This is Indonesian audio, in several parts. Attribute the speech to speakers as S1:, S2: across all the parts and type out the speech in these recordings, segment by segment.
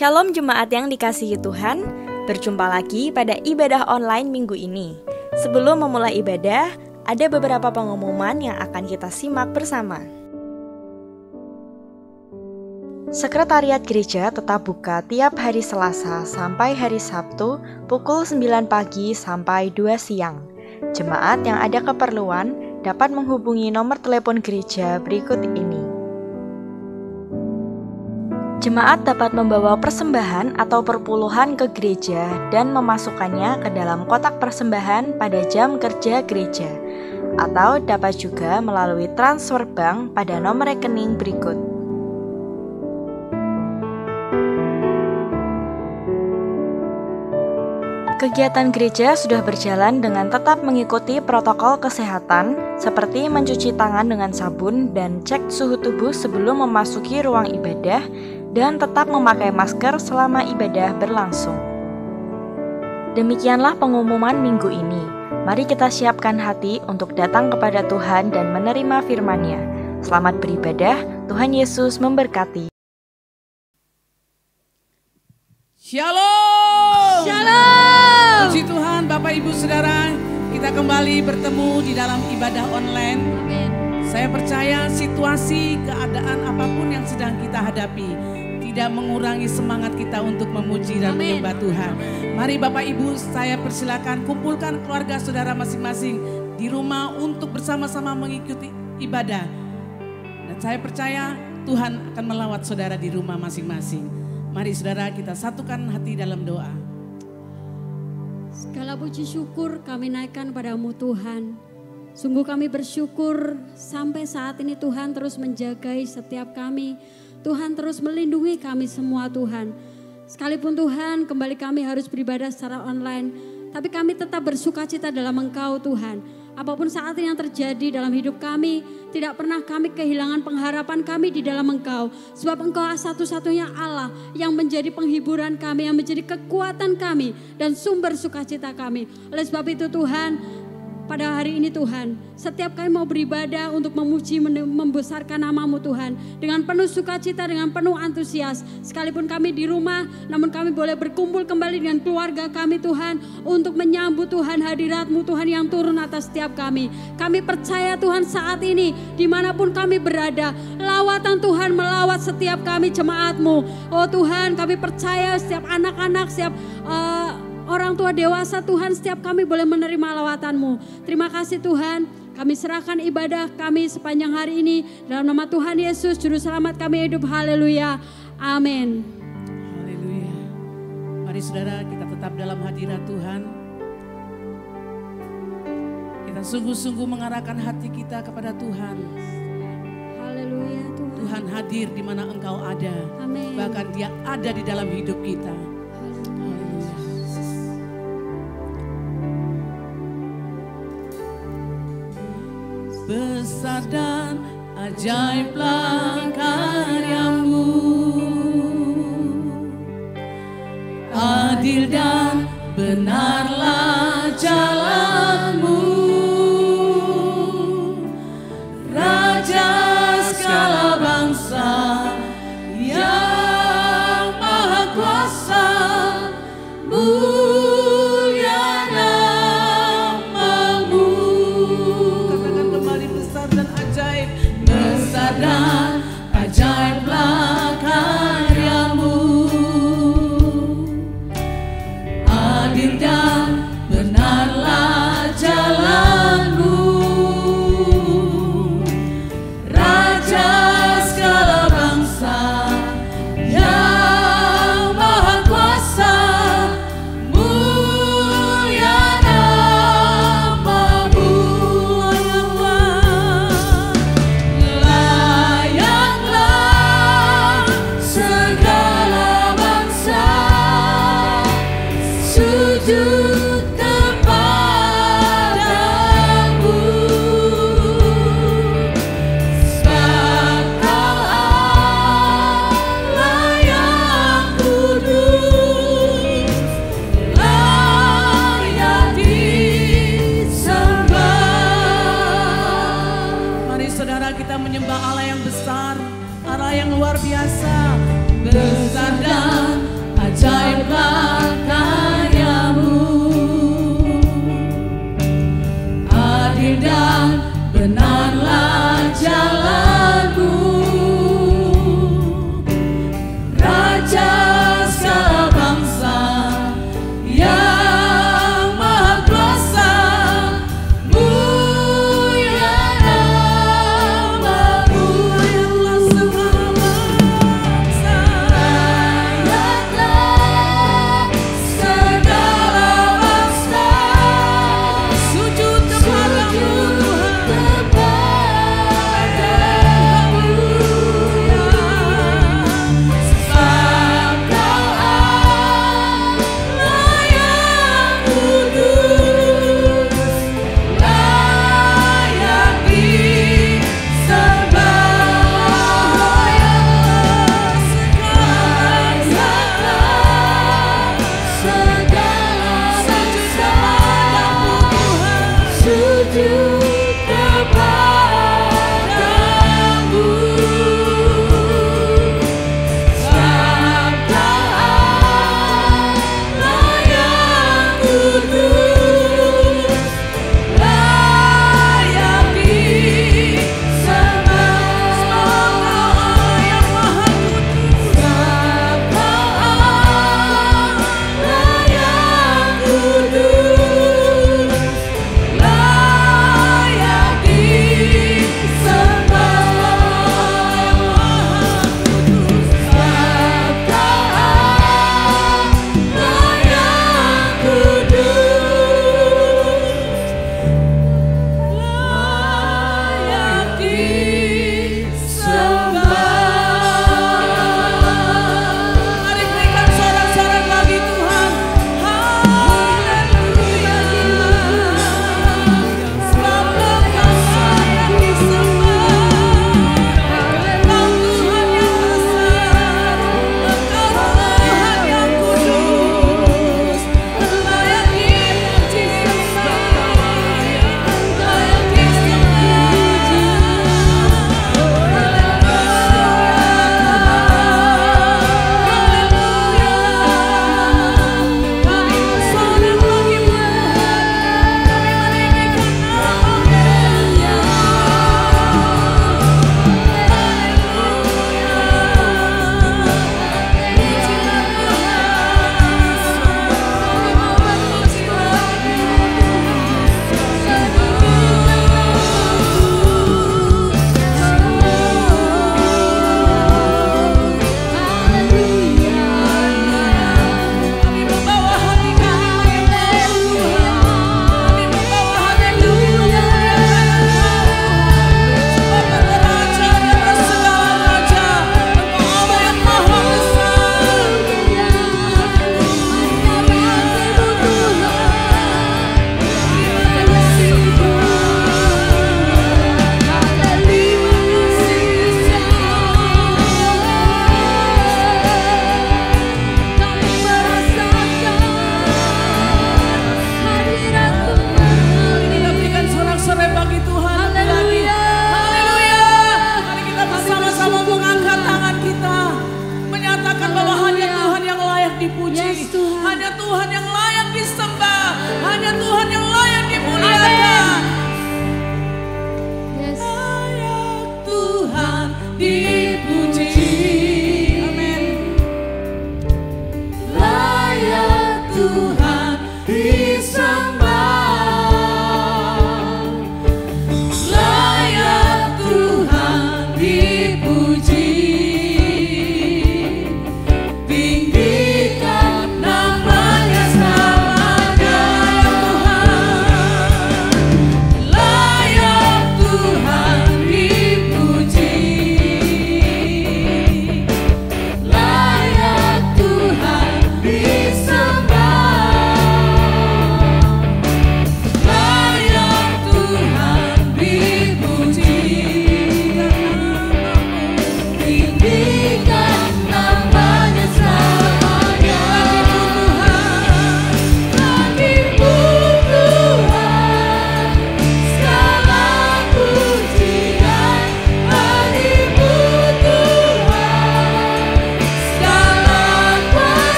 S1: Shalom jemaat yang dikasihi Tuhan, berjumpa lagi pada ibadah online minggu ini. Sebelum memulai ibadah, ada beberapa pengumuman yang akan kita simak bersama. Sekretariat gereja tetap buka tiap hari Selasa sampai hari Sabtu pukul 9 pagi sampai 2 siang. Jemaat yang ada keperluan dapat menghubungi nomor telepon gereja berikut ini. Jemaat dapat membawa persembahan atau perpuluhan ke gereja dan memasukkannya ke dalam kotak persembahan pada jam kerja gereja, atau dapat juga melalui transfer bank pada nomor rekening berikut. Kegiatan gereja sudah berjalan dengan tetap mengikuti protokol kesehatan seperti mencuci tangan dengan sabun dan cek suhu tubuh sebelum memasuki ruang ibadah dan tetap memakai masker selama ibadah berlangsung. Demikianlah pengumuman minggu ini. Mari kita siapkan hati untuk datang kepada Tuhan dan menerima firman-Nya. Selamat beribadah, Tuhan Yesus memberkati.
S2: Shalom.
S3: Shalom.
S2: Puji Tuhan, Bapak Ibu Saudara, kita kembali bertemu di dalam ibadah online.
S3: Amin.
S2: Saya percaya situasi, keadaan apapun yang sedang kita hadapi tidak mengurangi semangat kita untuk memuji dan menyembah Tuhan. Mari Bapak Ibu, saya persilakan kumpulkan keluarga saudara masing-masing di rumah untuk bersama-sama mengikuti ibadah. Dan saya percaya Tuhan akan melawat saudara di rumah masing-masing. Mari saudara, kita satukan hati dalam doa.
S3: Segala puji syukur kami naikkan padamu Tuhan. Sungguh kami bersyukur sampai saat ini Tuhan terus menjagai setiap kami. Tuhan terus melindungi kami semua Tuhan. Sekalipun Tuhan kembali kami harus beribadah secara online, tapi kami tetap bersukacita dalam Engkau Tuhan. Apapun saat ini yang terjadi dalam hidup kami, tidak pernah kami kehilangan pengharapan kami di dalam Engkau. Sebab Engkau satu-satunya Allah yang menjadi penghiburan kami, yang menjadi kekuatan kami dan sumber sukacita kami. Oleh sebab itu Tuhan, pada hari ini Tuhan, setiap kami mau beribadah untuk memuji, membesarkan nama-Mu Tuhan. Dengan penuh sukacita, dengan penuh antusias. Sekalipun kami di rumah, namun kami boleh berkumpul kembali dengan keluarga kami Tuhan. Untuk menyambut Tuhan hadirat-Mu Tuhan yang turun atas setiap kami. Kami percaya Tuhan saat ini, dimanapun kami berada, lawatan Tuhan melawat setiap kami jemaat-Mu. Oh Tuhan, kami percaya setiap anak-anak, setiap orang tua dewasa Tuhan, setiap kami boleh menerima lawatan-Mu. Terima kasih Tuhan, kami serahkan ibadah kami sepanjang hari ini. Dalam nama Tuhan Yesus, Juru Selamat kami hidup. Haleluya. Amin.
S2: Haleluya. Mari saudara, kita tetap dalam hadirat Tuhan. Kita sungguh-sungguh mengarahkan hati kita kepada Tuhan.
S3: Haleluya Tuhan.
S2: Tuhan hadir di mana Engkau ada.
S3: Amin.
S2: Bahkan Dia ada di dalam hidup kita. Besar dan ajaiblah karya-Mu, adil dan benarlah jalan-Mu, Raja segala bangsa yang maha kuasa, mulia nama-Mu. Katakan kembali, besar dan ajaib, besar dan ajaiblah karya-Mu, adil dan benarlah jalan-Mu, Raja segala bangsa yang maha kuasa, mulia nama-Mu. Layaklah segala bangsa sujud kepadamu, sebab Kau Allah yang kudus, layak disembah. Mari saudara, kita menyembah Allah yang besar, Allah yang luar biasa. besar dan ajaiblah karyamu. Adil dan benarlah jalanmu, Raja sebangsa yang maha kuasa, mulia namamu ya Allah segala bangsa. Layaklah segala bangsa sujud kepadamu Tuhan.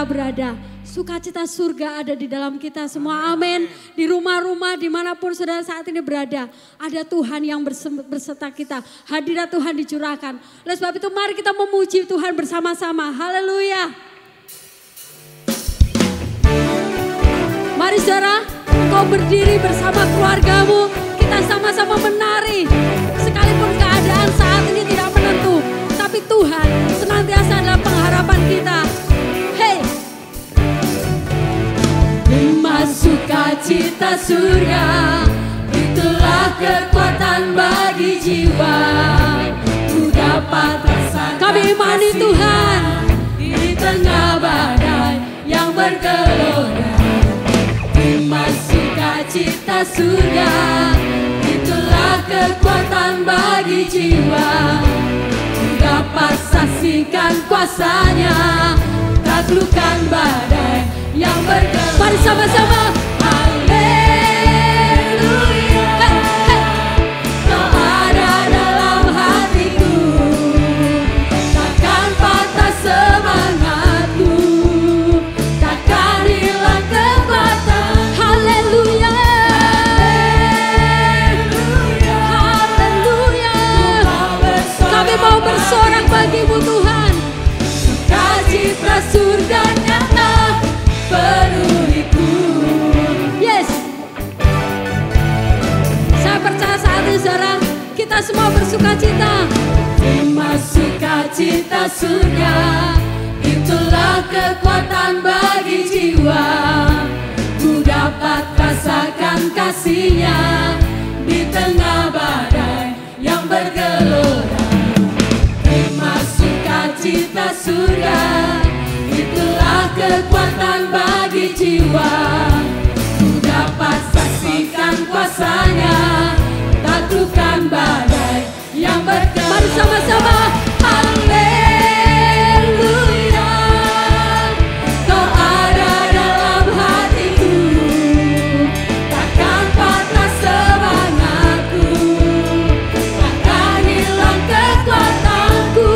S3: berada, sukacita surga ada di dalam kita semua. Amin. Di rumah-rumah dimanapun saudara saat ini berada, ada Tuhan yang berserta kita. Hadirat Tuhan dicurahkan. Oleh sebab itu mari kita memuji Tuhan bersama-sama. Haleluya. Mari saudara, engkau berdiri bersama keluargamu. Kita sama-sama menari. Sekalipun keadaan saat ini tidak menentu, tapi Tuhan senantiasa adalah pengharapan kita. Hey. Emas sukacita surga, itulah kekuatan bagi jiwa. Ku dapat rasakan kami imani Tuhan di tengah badai yang bergelora. Emas sukacita surga, itulah kekuatan bagi jiwa. Ku dapat saksikan kuasanya, taklukkan badai yang bergelora. Mari sama-sama. Haleluya. Kau ada dalam hatiku, takkan patah semangatku, takkan hilang kekuatan. Haleluya. Haleluya. Kami mau bersorak bagimu Tuhan. Sukacita surga nyata penuhiku. Yes. Saya percaya saat ini saudara, kita semua bersukacita. Emas sukacita surga, itulah kekuatan bagi jiwa. Ku dapat rasakan kasih-Nya di tengah badai yang bergelora. Emas sukacita surga, itulah kekuatan bagi jiwa. Ku dapat saksikan kuasa-Nya, taklukkan badai yang bergelora. Mari sama-sama. Haleluya. Kau ada dalam hatiku, takkan patah semangatku, takkan hilang kekuatanku.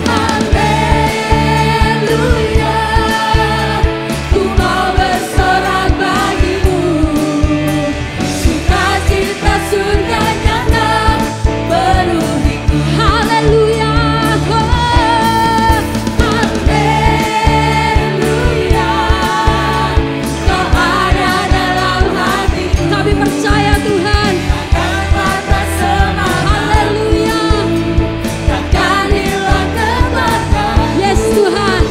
S3: Haleluya. Ku mau bersorak bagimu, sukacita surga nyata penuhiku. Haleluya. Haleluya. Kau ada dalam hatiku. Kami percaya Tuhan. Takkan patah semangat. Haleluya. Takkan hilang kekuatan. Yes Tuhan.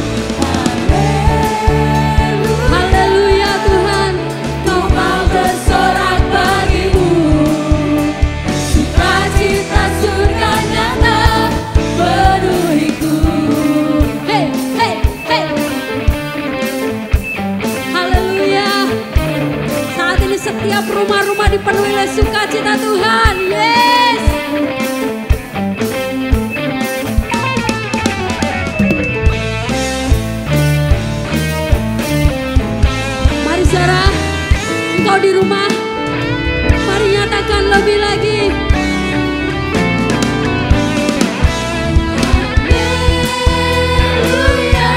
S3: Haleluya Tuhan. Kau mau bersorak bagimu, sukacita surga nyata penuhiku. Hey, hey, hey. Haleluya. Saat ini setiap rumah-rumah dipenuhi oleh sukacita Tuhan. Yes. Mari saudara, engkau di rumah, mari nyatakan lebih lagi. Haleluya.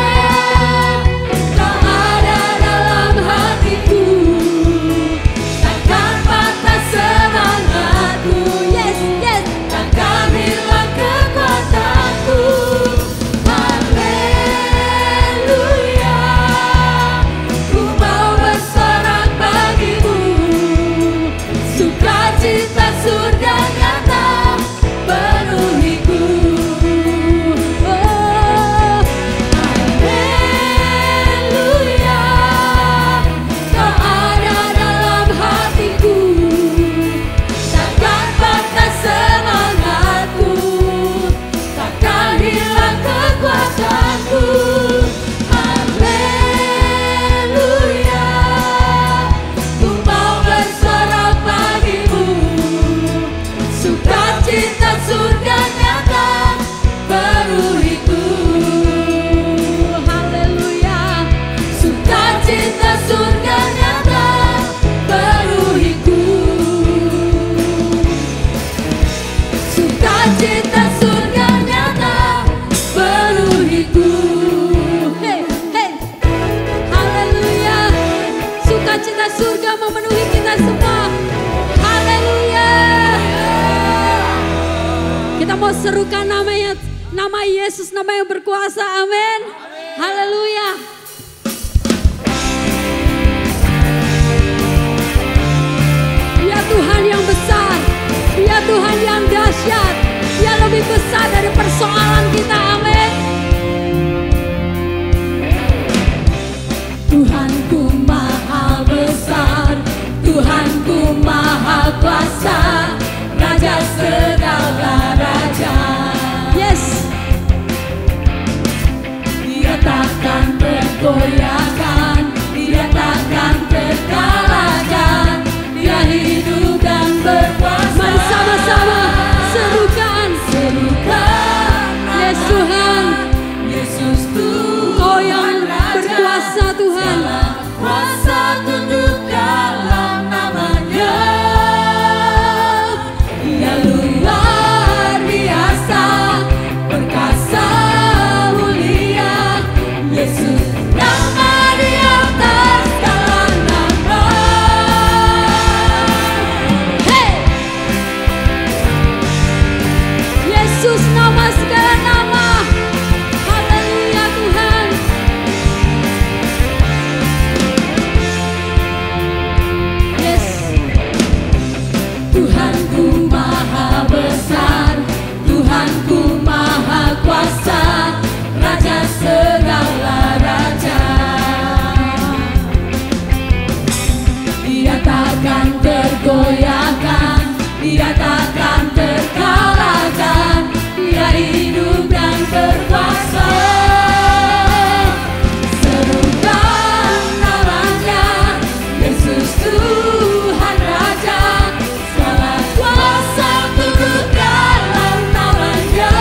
S3: Kau ada dalam hatiku, takkan patah semangatku. Yes, yes. Takkan hilang kekuatanku. Haleluya. Ku mau bersorak bagimu, surga memenuhi kita semua. Haleluya. Kita mau serukan namanya, nama Yesus, nama yang berkuasa. Amin. Haleluya. Dia Tuhan yang besar, Dia Tuhan yang dahsyat, Dia lebih besar dari persoalan kita. Amin. Tuhanku maha besar, Tuhanku maha kuasa, Raja segala raja. Yes. Dia takkan tergoyahkan, Dia takkan terkalahkan, Dia hidup dan berkuasa. Mari sama-sama serukan, serukan. Yes Tuhan, Yesus Tuhan, Kau yang berkuasa Tuhan. Kuasa tunduk dalam namanya. Dia luar biasa, perkasa mulia. Yesus nama di atas segala nama. Hey! Yesus nama segala nama. Haleluya Tuhan. Yes. Tuhanku maha besar, Tuhanku maha kuasa, Raja segala raja. Dia takkan tergoyahkan, Dia takkan terkalahkan, Dia hidup dan berkuasa. Serukan namanya, Yesus Tuhan Raja, segala kuasa tunduk dalam namanya.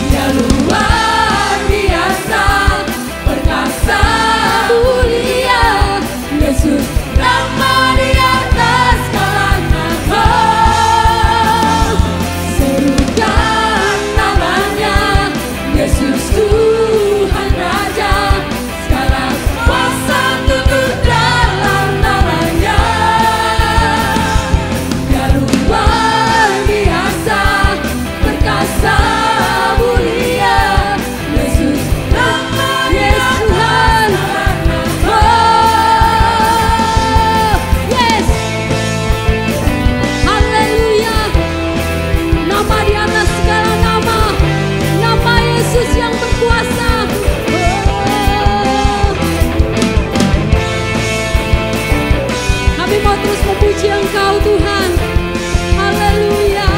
S3: Dia luar biasa, perkasa mulia. Yesus nama di atas segala nama. Serukan namanya, Yesus Tuhan Raja, segala kuasa tunduk dalam namanya. Dia luar biasa, perkasa mulia. Yesus nama Yesus Tuhan. Oh, yes. Haleluya. Nama di atas segala nama, nama Yesus yang berkuasa. Oh. Kami mau terus memuji Engkau Tuhan. Haleluya.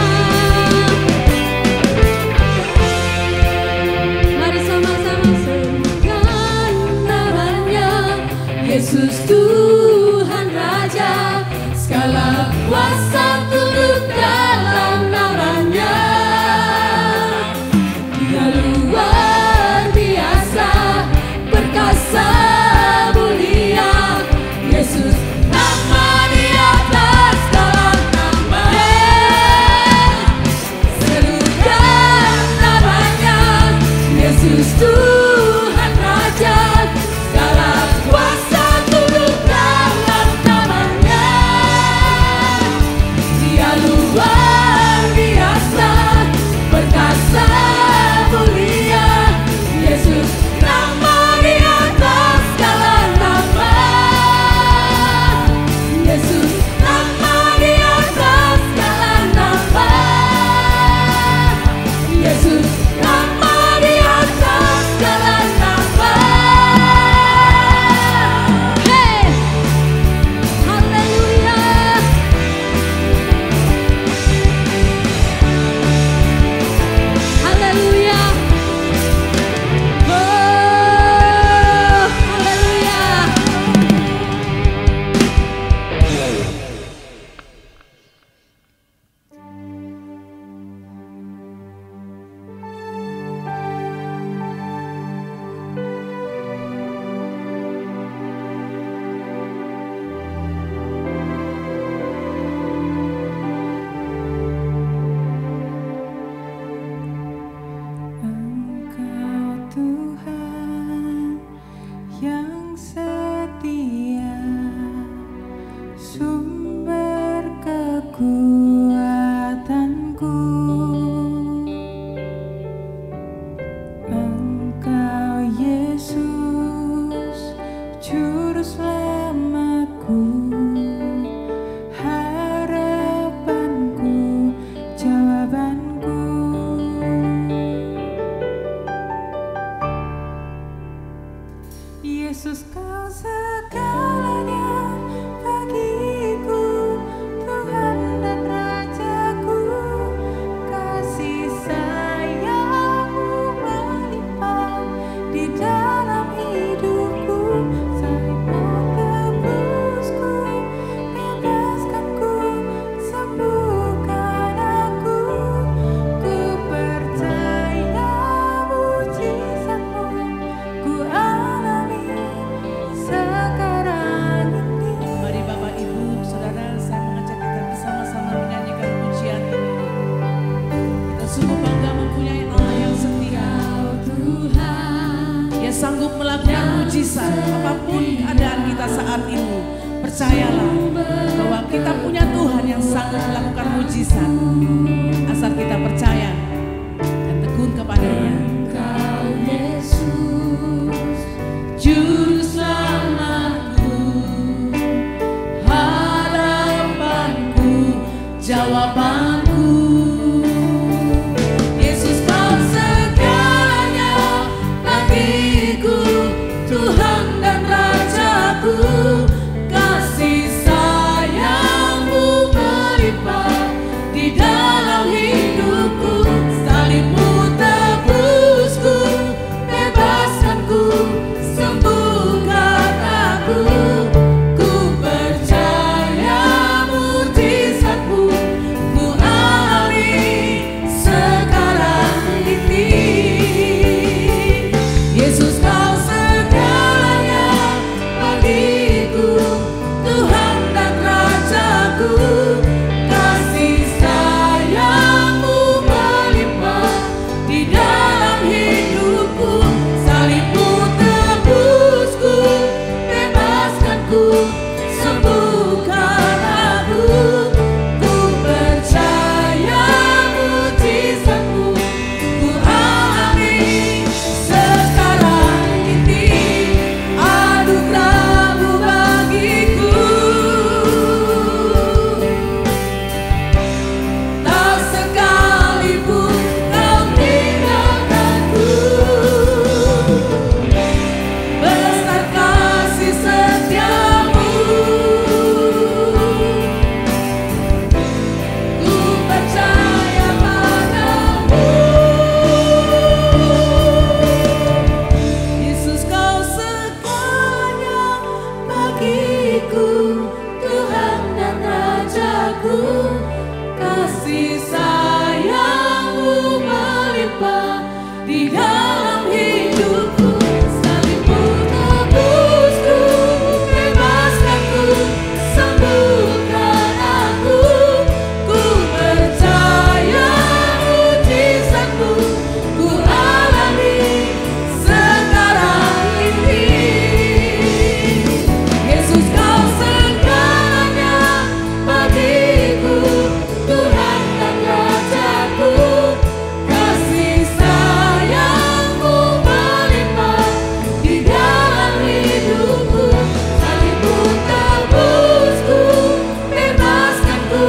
S3: Mari sama-sama serukan namanya, Yesus Tuhan Raja, segala kuasa tunduk dalam namanya. Dia luar biasa, perkasa mulia. Yesus nama di atas
S2: Percayalah bahwa kita punya Tuhan yang sanggup melakukan mujizat. Asal kita percaya dan tekun kepadanya. Engkau Yesus, Juru Selamatku, harapanku, jawabanku. Yesus kau segalanya bagiku, Tuhan dan Rajaku. Kasih sayangmu melimpah di dalam hidupku. Salibmu tebusku, bebaskanku, sembuhkan aku. Ku percaya mujizatmu ku alami sekarang ini. Yesus kau segalanya bagiku, Tuhan dan Rajaku. Kasih sayangmu melimpah di dalam hidupku. Salibmu tebusku, bebaskanku, sembuhkan aku. Ku percaya mujizatmu ku alami sekarang ini. Anugerahmu bagiku, tak sekalipun kau tinggalkanku. Besar kasih setiamu, ku percaya padamu. Yesus kau segalanya bagiku, Tuhan dan Rajaku. Kasih sayangmu melimpah di dalam hidupku. Salibmu tebusku, bebaskanku, sembuhkan aku. Ku percaya mujizatmu ku alami sekarang ini. Yesus kau segalanya bagiku, Tuhan dan Rajaku. Kasih sayangmu melimpah di dalam hidupku. Salibmu tebusku, bebaskanku,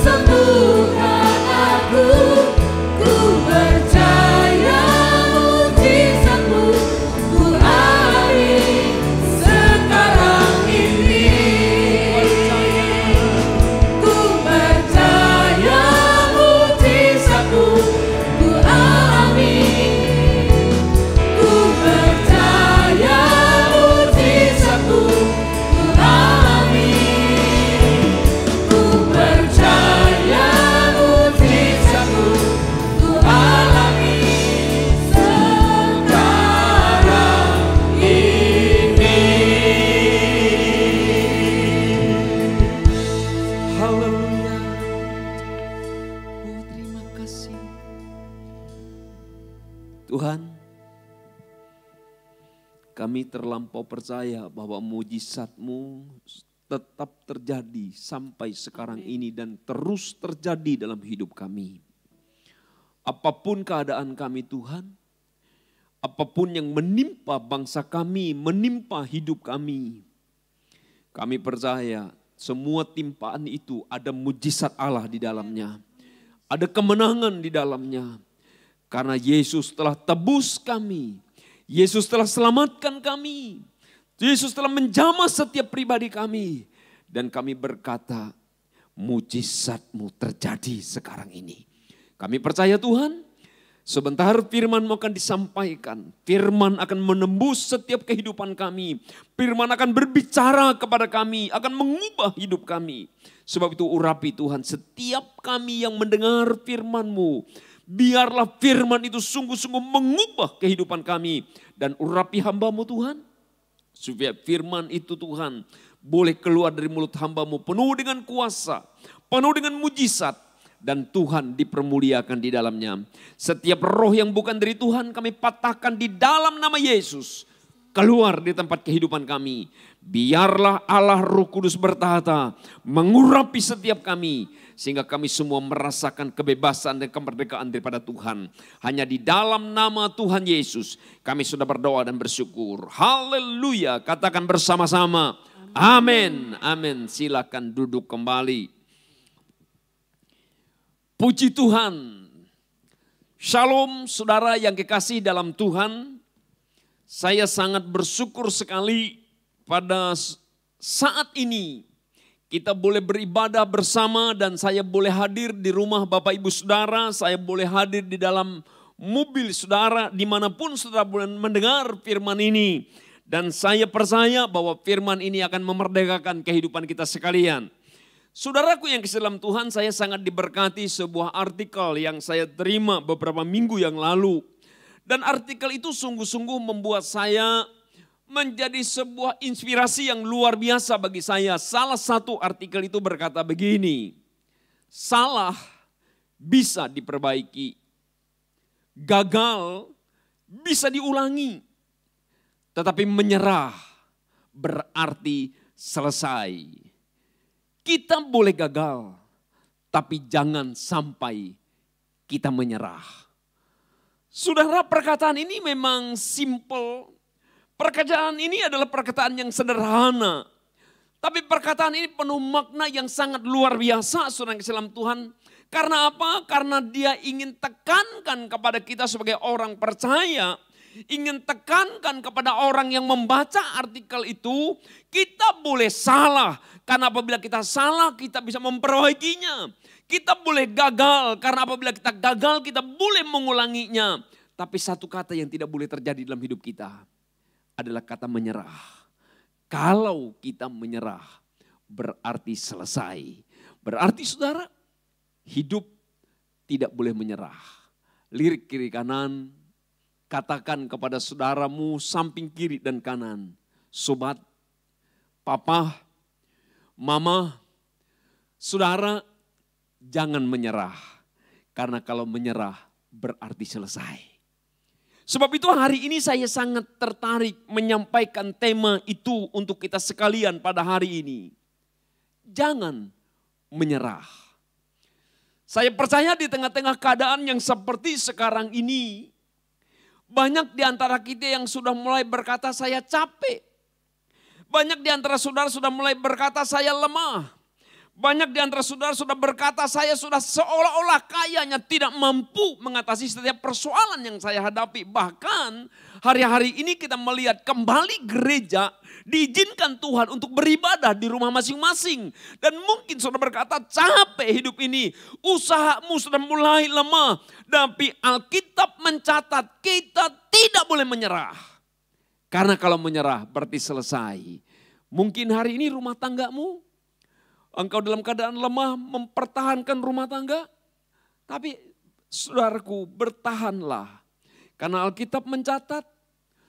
S2: sembuhkan aku. Ku percaya mujizatmu ku alami sekarang ini. Ku percaya mujizatmu ku alami. Ku percaya mujizatmu ku alami. Ku percaya mujizatmu ku alami sekarang ini.
S4: Haleluya. Oh, terima kasih. Tuhan, kami terlampau percaya bahwa mujizat-Mu tetap terjadi sampai sekarang ini dan terus terjadi dalam hidup kami. Apapun keadaan kami Tuhan, apapun yang menimpa bangsa kami, menimpa hidup kami percaya semua timpaan itu ada mujizat Allah di dalamnya. Ada kemenangan di dalamnya. Karena Yesus telah tebus kami. Yesus telah selamatkan kami. Yesus telah menjamah setiap pribadi kami. Dan kami berkata, mujizat-Mu terjadi sekarang ini. Kami percaya Tuhan, sebentar firman-Mu akan disampaikan. Firman akan menembus setiap kehidupan kami. Firman akan berbicara kepada kami, akan mengubah hidup kami. Sebab itu urapi Tuhan setiap kami yang mendengar firman-Mu. Biarlah firman itu sungguh-sungguh mengubah kehidupan kami. Dan urapi hamba-Mu Tuhan. Supaya firman itu Tuhan boleh keluar dari mulut hamba-Mu penuh dengan kuasa. Penuh dengan mujizat. Dan Tuhan dipermuliakan di dalamnya. Setiap roh yang bukan dari Tuhan kami patahkan di dalam nama Yesus. keluar di tempat kehidupan kami. Biarlah Allah Roh Kudus bertahta, mengurapi setiap kami, sehingga kami semua merasakan kebebasan dan kemerdekaan daripada Tuhan. Hanya di dalam nama Tuhan Yesus kami sudah berdoa dan bersyukur. Haleluya, katakan bersama-sama. Amin, amin. Silakan duduk kembali. Puji Tuhan. Shalom saudara yang kekasih dalam Tuhan. Saya sangat bersyukur sekali pada saat ini kita boleh beribadah bersama dan saya boleh hadir di rumah Bapak Ibu Saudara, saya boleh hadir di dalam mobil saudara, dimanapun saudara boleh mendengar firman ini. Dan saya percaya bahwa firman ini akan memerdekakan kehidupan kita sekalian. Saudaraku yang kasih dalam Tuhan, saya sangat diberkati sebuah artikel yang saya terima beberapa minggu yang lalu. Dan artikel itu sungguh-sungguh membuat saya menjadi sebuah inspirasi yang luar biasa bagi saya. Salah satu artikel itu berkata begini, salah bisa diperbaiki, gagal bisa diulangi, tetapi menyerah berarti selesai. Kita boleh gagal, tapi jangan sampai kita menyerah. Saudara, perkataan ini memang simple. Perkataan ini adalah perkataan yang sederhana. Tapi perkataan ini penuh makna yang sangat luar biasa, saudara yang dalam Tuhan. Karena apa? Karena dia ingin tekankan kepada kita sebagai orang percaya, ingin tekankan kepada orang yang membaca artikel itu, kita boleh salah. Karena apabila kita salah, kita bisa memperbaikinya. Kita boleh gagal, karena apabila kita gagal, kita boleh mengulanginya. Tapi satu kata yang tidak boleh terjadi dalam hidup kita adalah kata menyerah. Kalau kita menyerah, berarti selesai. Berarti saudara, hidup tidak boleh menyerah. Lirik kiri kanan, katakan kepada saudaramu samping kiri dan kanan. Sobat, papa, mama, saudara, jangan menyerah. Karena kalau menyerah berarti selesai. Sebab itu hari ini saya sangat tertarik menyampaikan tema itu untuk kita sekalian pada hari ini. Jangan menyerah. Saya percaya di tengah-tengah keadaan yang seperti sekarang ini, banyak di antara kita yang sudah mulai berkata saya capek. Banyak di antara saudara sudah mulai berkata saya lemah. Banyak di antara saudara sudah berkata saya sudah seolah-olah kayaknya tidak mampu mengatasi setiap persoalan yang saya hadapi. Bahkan hari-hari ini kita melihat kembali gereja diizinkan Tuhan untuk beribadah di rumah masing-masing. Dan mungkin saudara berkata capek hidup ini, usahamu sudah mulai lemah. Tapi Alkitab mencatat kita tidak boleh menyerah. Karena kalau menyerah berarti selesai. Mungkin hari ini rumah tanggamu, engkau dalam keadaan lemah mempertahankan rumah tangga. Tapi saudaraku, bertahanlah. Karena Alkitab mencatat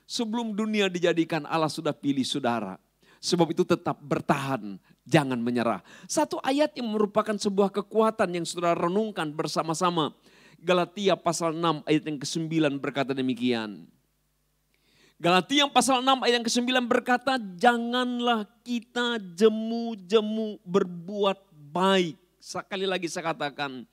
S4: sebelum dunia dijadikan Allah sudah pilih saudara. Sebab itu tetap bertahan, jangan menyerah. Satu ayat yang merupakan sebuah kekuatan yang saudara renungkan bersama-sama. Galatia pasal 6 ayat yang ke-9 berkata demikian. Galatia pasal 6 ayat yang ke-9 berkata, janganlah kita jemu-jemu berbuat baik. Sekali lagi saya katakan,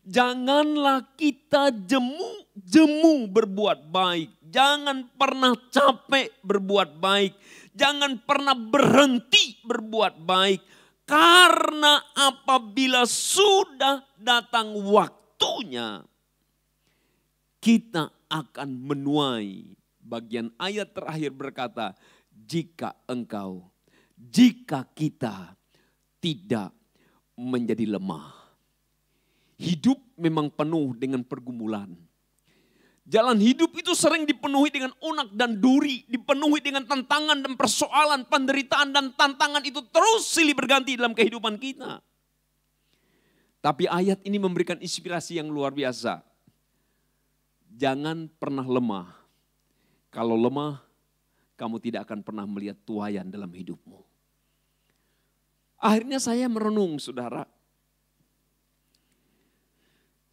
S4: janganlah kita jemu-jemu berbuat baik. Jangan pernah capek berbuat baik. Jangan pernah berhenti berbuat baik. Karena apabila sudah datang waktunya, kita akan menuai. Bagian ayat terakhir berkata, jika kita tidak menjadi lemah. Hidup memang penuh dengan pergumulan. Jalan hidup itu sering dipenuhi dengan unak dan duri, dipenuhi dengan tantangan dan persoalan, penderitaan dan tantangan itu terus silih berganti dalam kehidupan kita. Tapi ayat ini memberikan inspirasi yang luar biasa. Jangan pernah lemah. Kalau lemah, kamu tidak akan pernah melihat tuaian dalam hidupmu. Akhirnya saya merenung, saudara.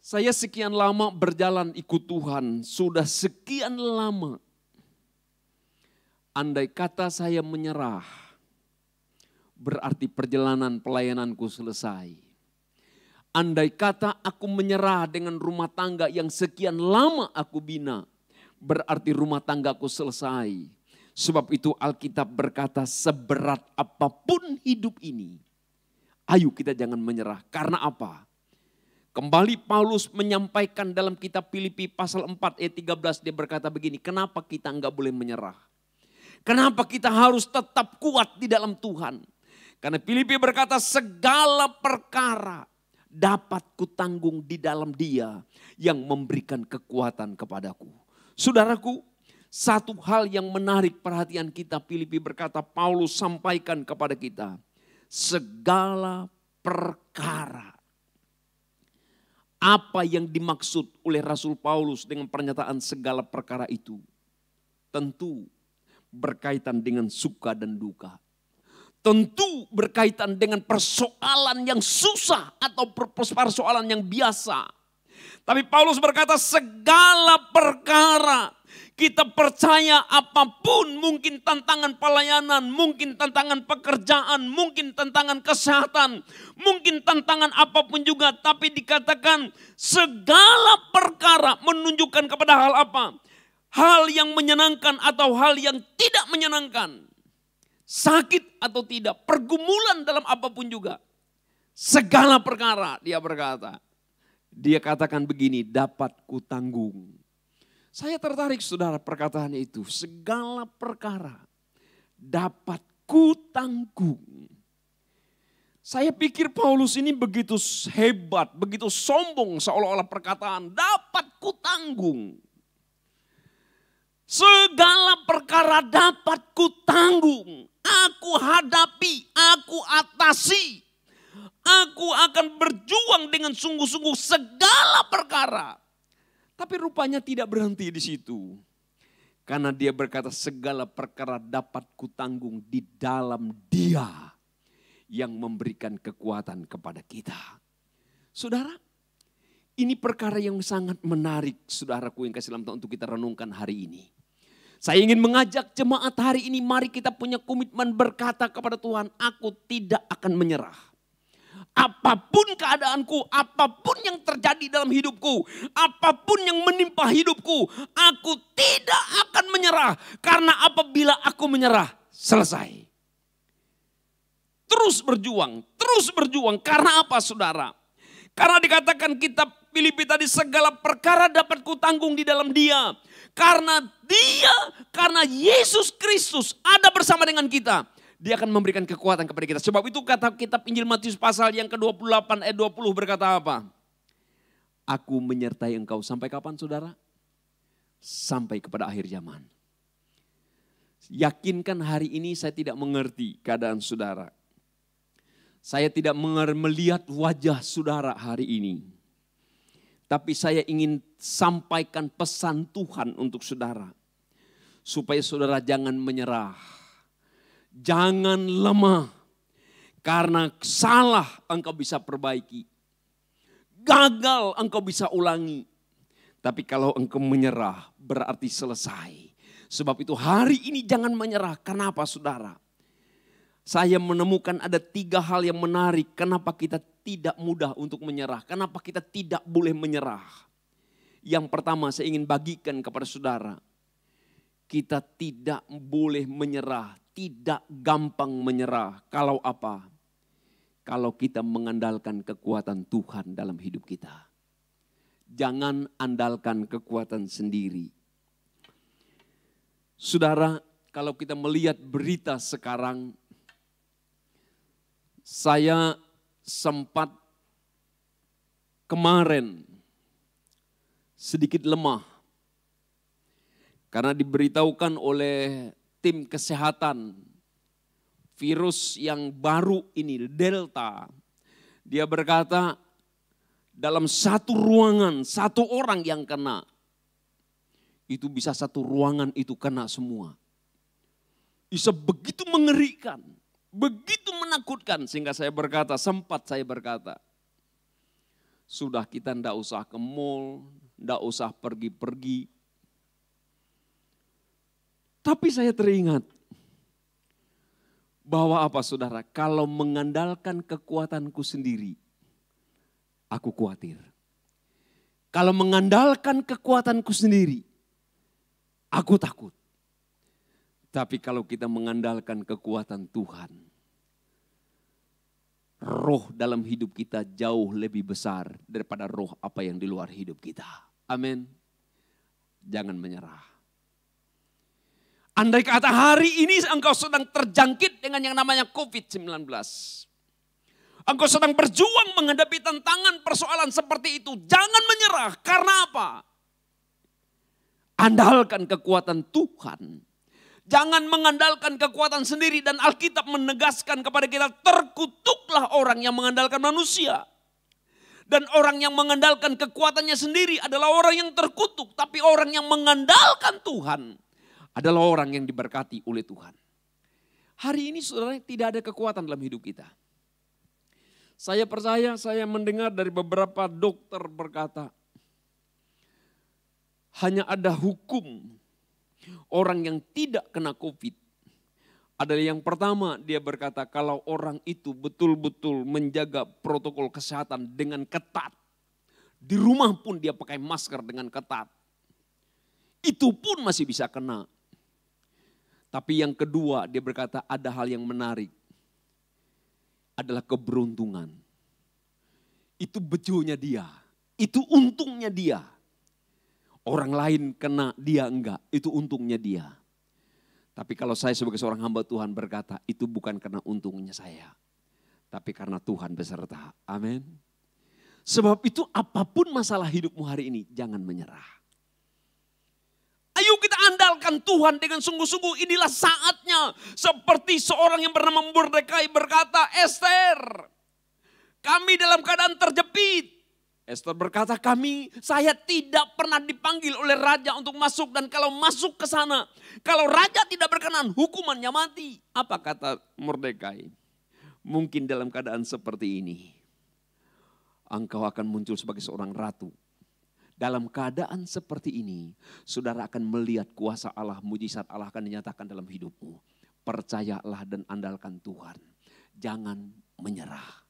S4: Saya sekian lama berjalan ikut Tuhan, sudah sekian lama. andai kata saya menyerah, berarti perjalanan pelayananku selesai. Andai kata aku menyerah dengan rumah tangga yang sekian lama aku bina, berarti rumah tanggaku selesai. Sebab itu Alkitab berkata, seberat apapun hidup ini, ayo kita jangan menyerah. Karena apa? Kembali Paulus menyampaikan dalam kitab Filipi pasal 4 ayat 13, dia berkata begini, kenapa kita enggak boleh menyerah? Kenapa kita harus tetap kuat di dalam Tuhan? Karena Filipi berkata, segala perkara dapat kutanggung di dalam Dia yang memberikan kekuatan kepadaku. Saudaraku, satu hal yang menarik perhatian kita, Filipi berkata, Paulus sampaikan kepada kita, segala perkara. Apa yang dimaksud oleh Rasul Paulus dengan pernyataan segala perkara itu? Tentu berkaitan dengan suka dan duka. Tentu berkaitan dengan persoalan yang susah atau persoalan yang biasa. Tapi Paulus berkata segala perkara, kita percaya apapun, mungkin tantangan pelayanan, mungkin tantangan pekerjaan, mungkin tantangan kesehatan, mungkin tantangan apapun juga. Tapi dikatakan segala perkara menunjukkan kepada hal apa? Hal yang menyenangkan atau hal yang tidak menyenangkan. Sakit atau tidak, pergumulan dalam apapun juga. Segala perkara, dia berkata. Dia katakan begini, dapat kutanggung. Saya tertarik saudara perkataan itu. Segala perkara dapat kutanggung. Saya pikir Paulus ini begitu hebat, begitu sombong seolah-olah perkataan dapat kutanggung. Segala perkara dapat kutanggung. Aku hadapi, aku atasi. Aku akan berjuang dengan sungguh-sungguh segala perkara. Tapi rupanya tidak berhenti di situ. Karena dia berkata segala perkara dapat kutanggung di dalam Dia yang memberikan kekuatan kepada kita. Saudara, ini perkara yang sangat menarik saudaraku yang kasih dalam Tuhan untuk kita renungkan hari ini. Saya ingin mengajak jemaat hari ini, mari kita punya komitmen berkata kepada Tuhan, aku tidak akan menyerah. Apapun keadaanku, apapun yang terjadi dalam hidupku, apapun yang menimpa hidupku, aku tidak akan menyerah. Karena apabila aku menyerah, selesai. Terus berjuang. Karena apa saudara? Karena dikatakan kitab Filipi tadi segala perkara dapat kutanggung di dalam Dia. Karena Yesus Kristus ada bersama dengan kita. Dia akan memberikan kekuatan kepada kita. Sebab itu kata kitab Injil Matius pasal yang ke-28 ayat 20 berkata apa? Aku menyertai engkau sampai kapan saudara? Sampai kepada akhir zaman. Yakinkan hari ini saya tidak mengerti keadaan saudara. Saya tidak melihat wajah saudara hari ini. Tapi saya ingin sampaikan pesan Tuhan untuk saudara. Supaya saudara jangan menyerah. Jangan lemah. Karena salah engkau bisa perbaiki. Gagal engkau bisa ulangi. Tapi kalau engkau menyerah berarti selesai. Sebab itu hari ini jangan menyerah. Kenapa saudara? Saya menemukan ada 3 hal yang menarik. Kenapa kita tidak mudah untuk menyerah. Kenapa kita tidak boleh menyerah. Yang pertama saya ingin bagikan kepada saudara. Kita tidak boleh menyerah. Tidak gampang menyerah. Kalau apa? Kalau kita mengandalkan kekuatan Tuhan dalam hidup kita. Jangan andalkan kekuatan sendiri. Saudara, kalau kita melihat berita sekarang, saya sempat kemarin sedikit lemah. Karena diberitahukan oleh tim kesehatan, virus yang baru ini, Delta. Dia berkata, dalam satu ruangan, satu orang yang kena, itu bisa satu ruangan itu kena semua. Bisa begitu mengerikan, begitu menakutkan, sehingga sempat saya berkata, sudah kita ndak usah ke mall, ndak usah pergi-pergi. Tapi saya teringat bahwa apa saudara, kalau mengandalkan kekuatanku sendiri, aku khawatir. Kalau mengandalkan kekuatanku sendiri, aku takut. Tapi kalau kita mengandalkan kekuatan Tuhan, roh dalam hidup kita jauh lebih besar daripada roh apa yang di luar hidup kita. Amin. Jangan menyerah. Andai kata hari ini engkau sedang terjangkit dengan yang namanya COVID-19. Engkau sedang berjuang menghadapi tantangan persoalan seperti itu. Jangan menyerah. Karena apa? Andalkan kekuatan Tuhan. Jangan mengandalkan kekuatan sendiri. Dan Alkitab menegaskan kepada kita, terkutuklah orang yang mengandalkan manusia. Dan orang yang mengandalkan kekuatannya sendiri adalah orang yang terkutuk. Tapi orang yang mengandalkan Tuhan adalah orang yang diberkati oleh Tuhan. Hari ini saudara, tidak ada kekuatan dalam hidup kita. Saya percaya, saya mendengar dari beberapa dokter berkata, hanya ada hukum orang yang tidak kena COVID. Adalah yang pertama, dia berkata kalau orang itu betul-betul menjaga protokol kesehatan dengan ketat. Di rumah pun dia pakai masker dengan ketat. Itu pun masih bisa kena. Tapi yang kedua, dia berkata ada hal yang menarik. Adalah keberuntungan. Itu bejonya dia. Itu untungnya dia. Orang lain kena, dia enggak. Itu untungnya dia. Tapi kalau saya sebagai seorang hamba Tuhan berkata, itu bukan karena untungnya saya. Tapi karena Tuhan beserta. Amin. Sebab itu apapun masalah hidupmu hari ini, jangan menyerah. Ayo kita andalkan Tuhan dengan sungguh-sungguh. Inilah saatnya. Seperti seorang yang bernama Mordekai berkata, Esther, kami dalam keadaan terjepit. Esther berkata, saya tidak pernah dipanggil oleh raja untuk masuk. Dan kalau masuk ke sana, kalau raja tidak berkenan, hukumannya mati. Apa kata Mordekai? Mungkin dalam keadaan seperti ini, engkau akan muncul sebagai seorang ratu. Dalam keadaan seperti ini, saudara akan melihat kuasa Allah, mujizat Allah akan dinyatakan dalam hidupmu. Percayalah dan andalkan Tuhan. Jangan menyerah.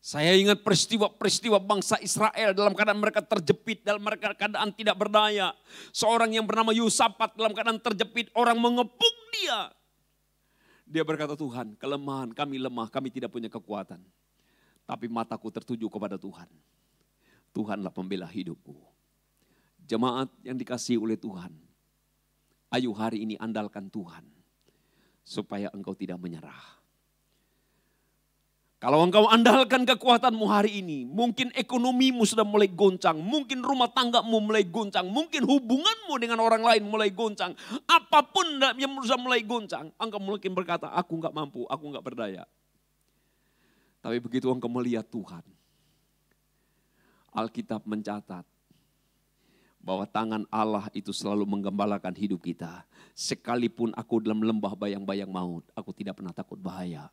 S4: Saya ingat peristiwa-peristiwa bangsa Israel dalam keadaan mereka terjepit, dalam mereka keadaan tidak berdaya. Seorang yang bernama Yosafat dalam keadaan terjepit, orang mengepung dia. Dia berkata, Tuhan, kelemahan kami lemah, kami tidak punya kekuatan. Tapi mataku tertuju kepada Tuhan. Tuhanlah pembela hidupku. Jemaat yang dikasihi oleh Tuhan, ayo hari ini andalkan Tuhan supaya engkau tidak menyerah. Kalau engkau andalkan kekuatanmu hari ini, mungkin ekonomimu sudah mulai goncang, mungkin rumah tanggamu mulai goncang, mungkin hubunganmu dengan orang lain mulai goncang. Apapun yang sudah mulai goncang, engkau mungkin berkata, aku enggak mampu, aku enggak berdaya. Tapi begitu engkau melihat Tuhan, Alkitab mencatat bahwa tangan Allah itu selalu menggembalakan hidup kita. Sekalipun aku dalam lembah bayang-bayang maut, aku tidak pernah takut bahaya.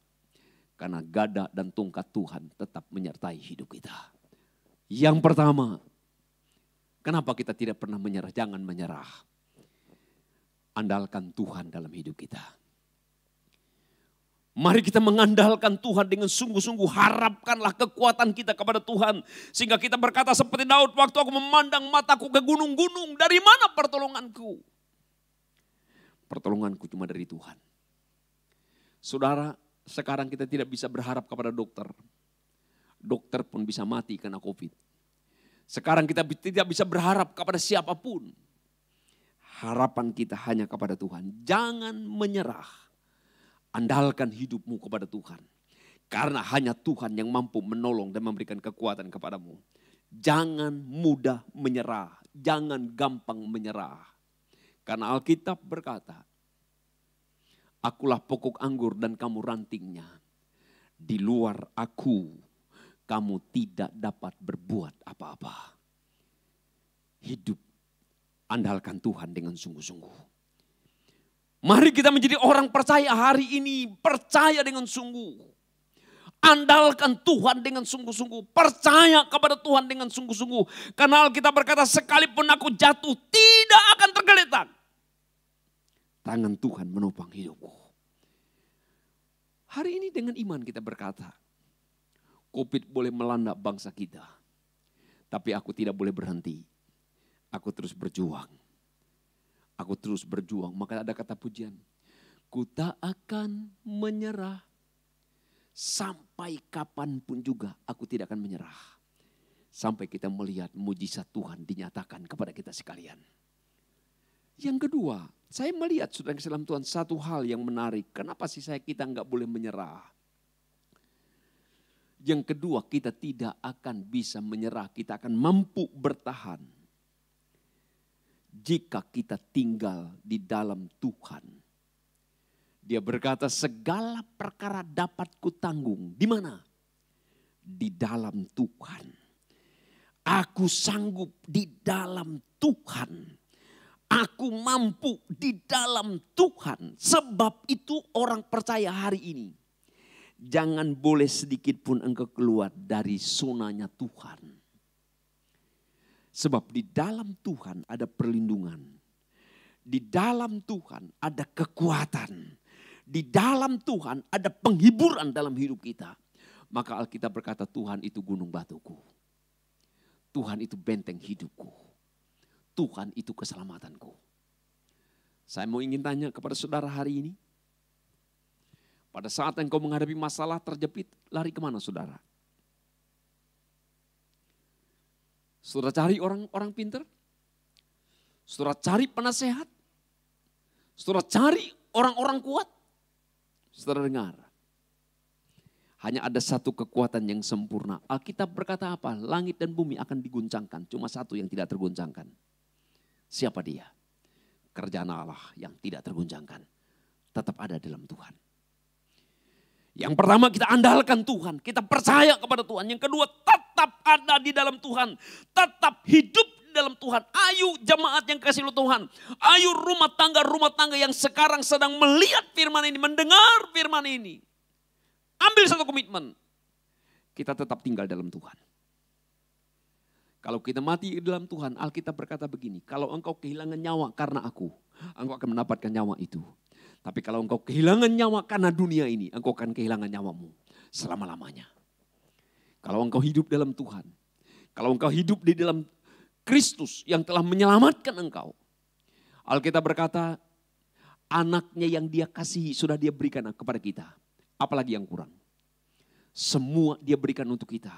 S4: Karena gada dan tongkat Tuhan tetap menyertai hidup kita. Yang pertama, kenapa kita tidak pernah menyerah? Jangan menyerah. Andalkan Tuhan dalam hidup kita. Mari kita mengandalkan Tuhan dengan sungguh-sungguh. Harapkanlah kekuatan kita kepada Tuhan. Sehingga kita berkata seperti Daud, waktu aku memandang mataku ke gunung-gunung, dari mana pertolonganku? Pertolonganku cuma dari Tuhan. Saudara, sekarang kita tidak bisa berharap kepada dokter. Dokter pun bisa mati karena COVID. Sekarang kita tidak bisa berharap kepada siapapun. Harapan kita hanya kepada Tuhan. Jangan menyerah. Andalkan hidupmu kepada Tuhan. Karena hanya Tuhan yang mampu menolong dan memberikan kekuatan kepadamu. Jangan mudah menyerah. Jangan gampang menyerah. Karena Alkitab berkata, akulah pokok anggur dan kamu rantingnya. Di luar aku, kamu tidak dapat berbuat apa-apa. Hidup, andalkan Tuhan dengan sungguh-sungguh. Mari kita menjadi orang percaya hari ini. Percaya dengan sungguh. Andalkan Tuhan dengan sungguh-sungguh. Percaya kepada Tuhan dengan sungguh-sungguh. Karena Alkitab berkata, sekalipun aku jatuh tidak akan tergeletak. Tangan Tuhan menopang hidupku. Hari ini dengan iman kita berkata, COVID boleh melanda bangsa kita. Tapi aku tidak boleh berhenti. Aku terus berjuang. Aku terus berjuang. Maka ada kata pujian. Ku tak akan menyerah. Sampai kapanpun juga aku tidak akan menyerah. Sampai kita melihat mujizat Tuhan dinyatakan kepada kita sekalian. Yang kedua, saya melihat saudara dalam Tuhan satu hal yang menarik. Kenapa sih kita enggak boleh menyerah? Yang kedua, kita tidak akan bisa menyerah. Kita akan mampu bertahan. Jika kita tinggal di dalam Tuhan. Dia berkata segala perkara dapat kutanggung. Di mana? Di dalam Tuhan. Aku sanggup di dalam Tuhan. Aku mampu di dalam Tuhan. Sebab itu orang percaya hari ini. Jangan boleh sedikit pun engkau keluar dari zonanya Tuhan. Sebab di dalam Tuhan ada perlindungan. Di dalam Tuhan ada kekuatan. Di dalam Tuhan ada penghiburan dalam hidup kita. Maka Alkitab berkata Tuhan itu gunung batuku. Tuhan itu benteng hidupku. Tuhan itu keselamatanku. Saya mau ingin tanya kepada saudara hari ini. Pada saat engkau menghadapi masalah terjepit, lari kemana saudara? Saudara cari orang-orang pintar? Saudara cari penasehat? Saudara cari orang-orang kuat? Saudara dengar. Hanya ada satu kekuatan yang sempurna. Alkitab berkata apa? Langit dan bumi akan diguncangkan. Cuma satu yang tidak terguncangkan. Siapa dia? Kerjaan Allah yang tidak terguncangkan. Tetap ada dalam Tuhan. Yang pertama kita andalkan Tuhan. Kita percaya kepada Tuhan. Yang kedua tetap ada di dalam Tuhan. Tetap hidup di dalam Tuhan. Ayo jemaat yang kasih Tuhan. Ayo rumah tangga yang sekarang sedang melihat firman ini. Mendengar firman ini. Ambil satu komitmen. Kita tetap tinggal dalam Tuhan. Kalau kita mati di dalam Tuhan, Alkitab berkata begini. Kalau engkau kehilangan nyawa karena aku, engkau akan mendapatkan nyawa itu. Tapi kalau engkau kehilangan nyawa karena dunia ini, engkau akan kehilangan nyawamu selama-lamanya. Kalau engkau hidup dalam Tuhan, kalau engkau hidup di dalam Kristus yang telah menyelamatkan engkau. Alkitab berkata, anaknya yang dia kasihi sudah dia berikan kepada kita. Apalagi yang kurang. Semua dia berikan untuk kita.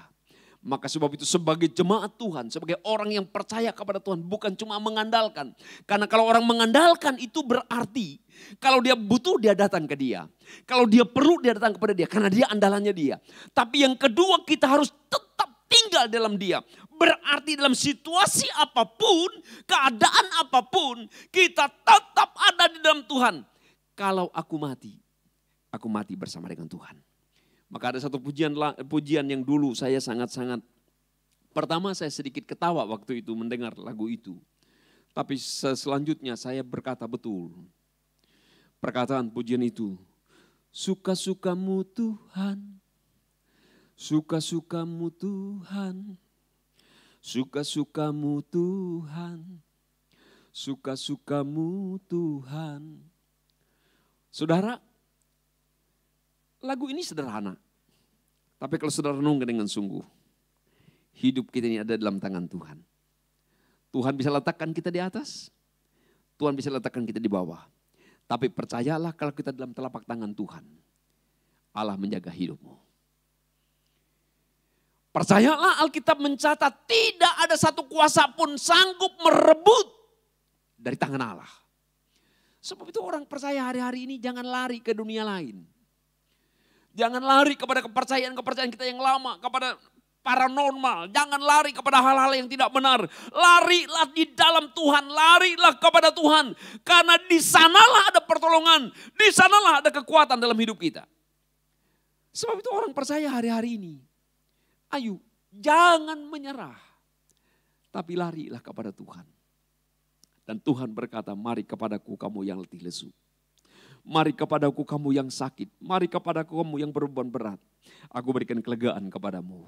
S4: Maka sebab itu sebagai jemaat Tuhan, sebagai orang yang percaya kepada Tuhan, bukan cuma mengandalkan. Karena kalau orang mengandalkan itu berarti, kalau dia butuh dia datang ke dia. Kalau dia perlu dia datang kepada dia, karena dia andalannya dia. Tapi yang kedua kita harus tetap tinggal dalam dia. Berarti dalam situasi apapun, keadaan apapun, kita tetap ada di dalam Tuhan. Kalau aku mati bersama dengan Tuhan. Maka ada satu pujian yang dulu saya sangat-sangat, pertama saya sedikit ketawa waktu itu mendengar lagu itu. Tapi selanjutnya saya berkata betul. Perkataan pujian itu, suka-sukamu Tuhan, suka-sukamu Tuhan, suka-sukamu Tuhan, suka-sukamu Tuhan. Saudara, lagu ini sederhana. Tapi kalau saudara renungkan dengan sungguh, hidup kita ini ada dalam tangan Tuhan. Tuhan bisa letakkan kita di atas, Tuhan bisa letakkan kita di bawah. Tapi percayalah kalau kita dalam telapak tangan Tuhan, Allah menjaga hidupmu. Percayalah Alkitab mencatat tidak ada satu kuasa pun sanggup merebut dari tangan Allah. Sebab itu orang percaya hari-hari ini jangan lari ke dunia lain. Jangan lari kepada kepercayaan kita yang lama, kepada paranormal. Jangan lari kepada hal-hal yang tidak benar. Larilah di dalam Tuhan, larilah kepada Tuhan. Karena di sanalah ada pertolongan, di sanalah ada kekuatan dalam hidup kita. Sebab itu orang percaya hari-hari ini. Ayo, jangan menyerah. Tapi larilah kepada Tuhan. Dan Tuhan berkata, mari kepadaku kamu yang letih lesu. Mari kepadaku kamu yang sakit. Mari kepadaku kamu yang berbeban berat. Aku berikan kelegaan kepadamu.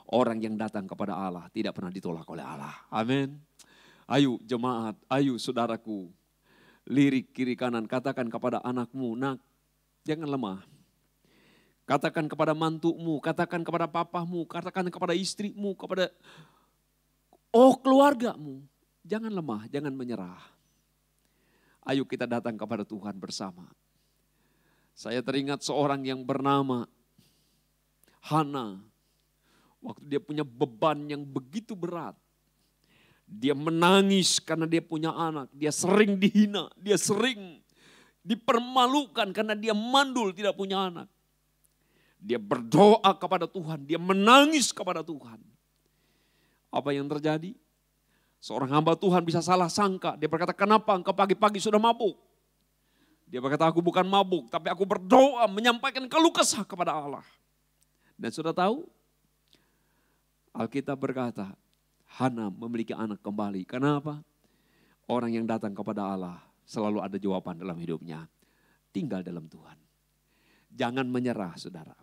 S4: Orang yang datang kepada Allah tidak pernah ditolak oleh Allah. Amin. Ayo jemaat, ayo saudaraku. Lirik kiri kanan, katakan kepada anakmu, nak jangan lemah. Katakan kepada mantumu, katakan kepada papamu, katakan kepada istrimu, kepada keluargamu. Jangan lemah, jangan menyerah. Ayo kita datang kepada Tuhan bersama. Saya teringat seorang yang bernama Hana. Waktu dia punya beban yang begitu berat. Dia menangis karena dia punya anak. Dia sering dihina, dia sering dipermalukan karena dia mandul tidak punya anak. Dia berdoa kepada Tuhan, dia menangis kepada Tuhan. Apa yang terjadi? Seorang hamba Tuhan bisa salah sangka. Dia berkata, kenapa engkau pagi-pagi sudah mabuk? Dia berkata, aku bukan mabuk, tapi aku berdoa menyampaikan keluh kesah kepada Allah. Dan sudah tahu, Alkitab berkata, Hana memiliki anak kembali. Kenapa? Orang yang datang kepada Allah selalu ada jawaban dalam hidupnya. Tinggal dalam Tuhan. Jangan menyerah, saudara.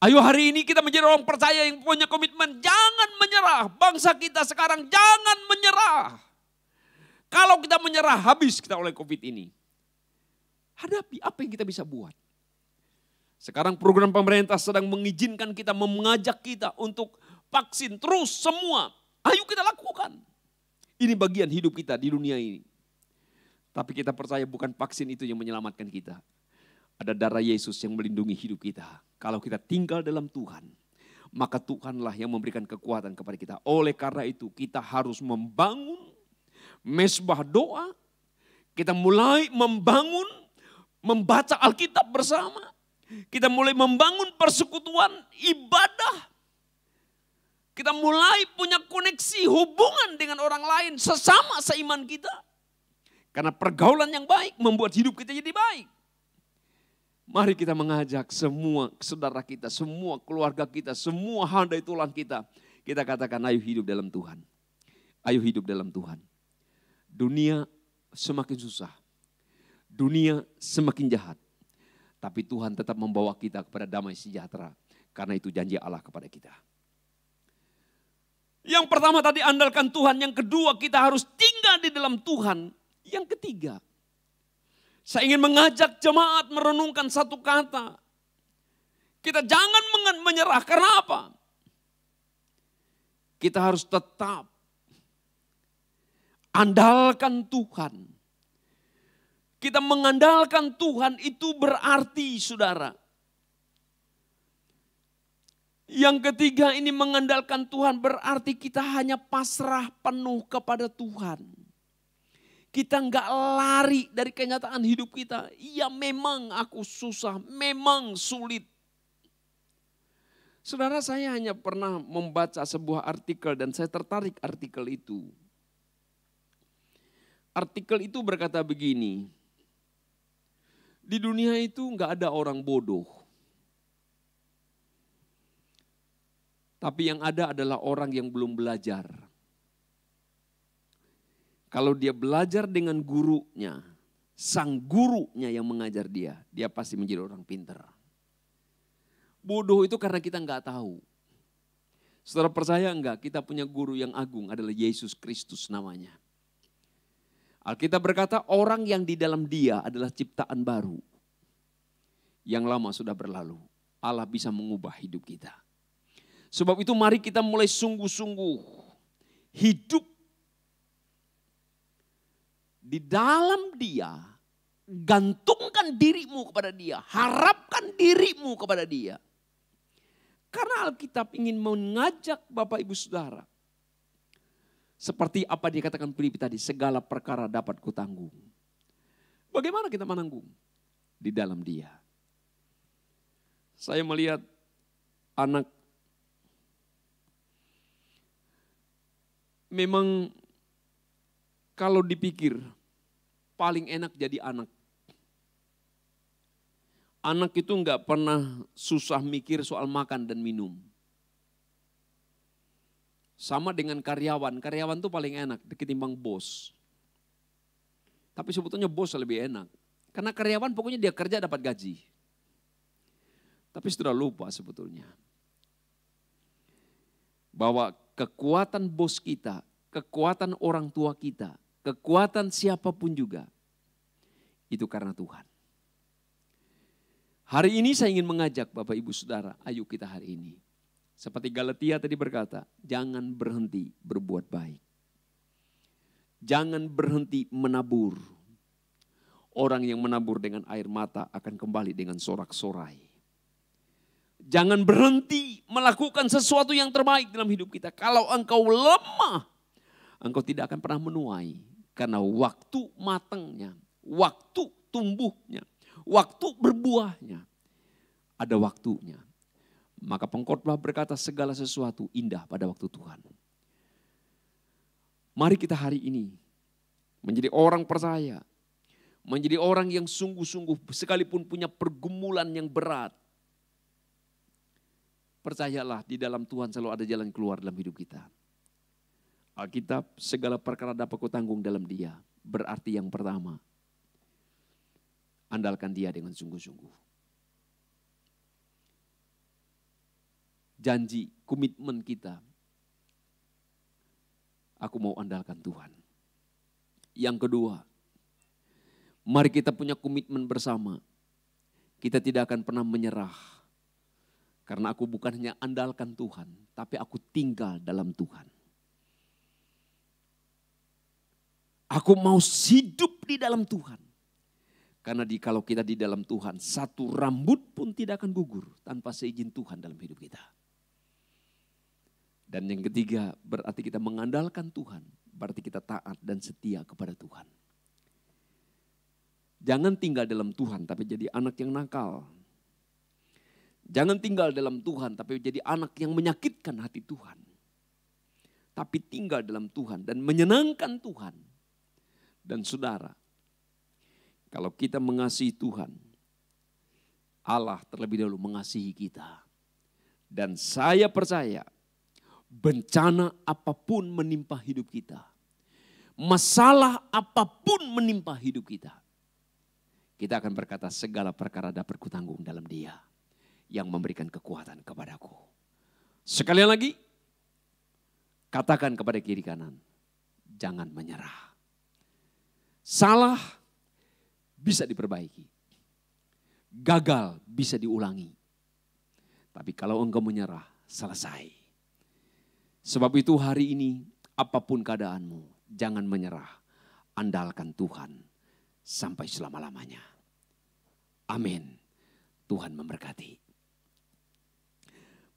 S4: Ayo hari ini kita menjadi orang percaya yang punya komitmen. Jangan menyerah. Bangsa kita sekarang jangan menyerah. Kalau kita menyerah, habis kita oleh COVID ini. Hadapi apa yang kita bisa buat. Sekarang program pemerintah sedang mengizinkan kita, mengajak kita untuk vaksin terus semua. Ayo kita lakukan. Ini bagian hidup kita di dunia ini. Tapi kita percaya bukan vaksin itu yang menyelamatkan kita. Ada darah Yesus yang melindungi hidup kita. Kalau kita tinggal dalam Tuhan, maka Tuhanlah yang memberikan kekuatan kepada kita. Oleh karena itu kita harus membangun mesbah doa. Kita mulai membangun, membaca Alkitab bersama. Kita mulai membangun persekutuan ibadah. Kita mulai punya koneksi hubungan dengan orang lain sesama seiman kita. Karena pergaulan yang baik membuat hidup kita jadi baik. Mari kita mengajak semua saudara kita, semua keluarga kita, semua handai tulang kita. Kita katakan ayo hidup dalam Tuhan. Ayo hidup dalam Tuhan. Dunia semakin susah. Dunia semakin jahat. Tapi Tuhan tetap membawa kita kepada damai sejahtera. Karena itu janji Allah kepada kita. Yang pertama tadi andalkan Tuhan. Yang kedua kita harus tinggal di dalam Tuhan. Yang ketiga. Saya ingin mengajak jemaat merenungkan satu kata. Kita jangan menyerah. Karena apa? Kita harus tetap andalkan Tuhan. Kita mengandalkan Tuhan itu berarti saudara. Yang ketiga ini mengandalkan Tuhan berarti kita hanya pasrah penuh kepada Tuhan. Kita enggak lari dari kenyataan hidup kita. Iya memang aku susah, memang sulit. Saudara saya hanya pernah membaca sebuah artikel dan saya tertarik artikel itu. Artikel itu berkata begini. Di dunia itu enggak ada orang bodoh. Tapi yang ada adalah orang yang belum belajar. Kalau dia belajar dengan gurunya, sang gurunya yang mengajar dia pasti menjadi orang pintar. Bodoh itu karena kita enggak tahu. Saudara percaya enggak kita punya guru yang agung adalah Yesus Kristus namanya. Alkitab berkata orang yang di dalam dia adalah ciptaan baru. Yang lama sudah berlalu. Allah bisa mengubah hidup kita. Sebab itu mari kita mulai sungguh-sungguh hidup di dalam dia. Gantungkan dirimu kepada dia. Harapkan dirimu kepada dia. Karena Alkitab ingin mengajak Bapak Ibu Saudara. Seperti apa dikatakan Filipi tadi, segala perkara dapat kutanggung. Bagaimana kita menanggung? Di dalam dia. Saya melihat anak. Memang kalau dipikir paling enak jadi anak. Anak itu enggak pernah susah mikir soal makan dan minum. Sama dengan karyawan tuh paling enak ketimbang bos. Tapi sebetulnya bos lebih enak. Karena karyawan pokoknya dia kerja dapat gaji. Tapi sudah lupa sebetulnya. Bahwa kekuatan bos kita, kekuatan orang tua kita kekuatan siapapun juga, itu karena Tuhan. Hari ini saya ingin mengajak Bapak Ibu Saudara, ayo kita hari ini. Seperti Galatia tadi berkata, jangan berhenti berbuat baik. Jangan berhenti menabur. Orang yang menabur dengan air mata akan kembali dengan sorak-sorai. Jangan berhenti melakukan sesuatu yang terbaik dalam hidup kita. Kalau engkau lemah, engkau tidak akan pernah menuai. Karena waktu matangnya, waktu tumbuhnya, waktu berbuahnya, ada waktunya. Maka pengkhotbah berkata segala sesuatu indah pada waktu Tuhan. Mari kita hari ini menjadi orang percaya. Menjadi orang yang sungguh-sungguh sekalipun punya pergumulan yang berat. Percayalah di dalam Tuhan selalu ada jalan keluar dalam hidup kita. Alkitab segala perkara dapat kau tanggung dalam Dia. Berarti yang pertama, andalkan Dia dengan sungguh-sungguh. Janji, komitmen kita. Aku mau andalkan Tuhan. Yang kedua, mari kita punya komitmen bersama. Kita tidak akan pernah menyerah. Karena aku bukan hanya andalkan Tuhan, tapi aku tinggal dalam Tuhan. Aku mau hidup di dalam Tuhan. Karena kalau kita di dalam Tuhan, satu rambut pun tidak akan gugur tanpa seizin Tuhan dalam hidup kita. Dan yang ketiga, berarti kita mengandalkan Tuhan, berarti kita taat dan setia kepada Tuhan. Jangan tinggal dalam Tuhan tapi jadi anak yang nakal. Jangan tinggal dalam Tuhan tapi jadi anak yang menyakitkan hati Tuhan. Tapi tinggal dalam Tuhan dan menyenangkan Tuhan. Dan saudara, kalau kita mengasihi Tuhan, Allah terlebih dahulu mengasihi kita. Dan saya percaya bencana apapun menimpa hidup kita. Masalah apapun menimpa hidup kita. Kita akan berkata segala perkara dapat kutanggung dalam Dia yang memberikan kekuatan kepadaku. Sekali lagi, katakan kepada kiri kanan, jangan menyerah. Salah bisa diperbaiki. Gagal bisa diulangi. Tapi kalau engkau menyerah, selesai. Sebab itu hari ini apapun keadaanmu, jangan menyerah. Andalkan Tuhan sampai selama-lamanya. Amin. Tuhan memberkati.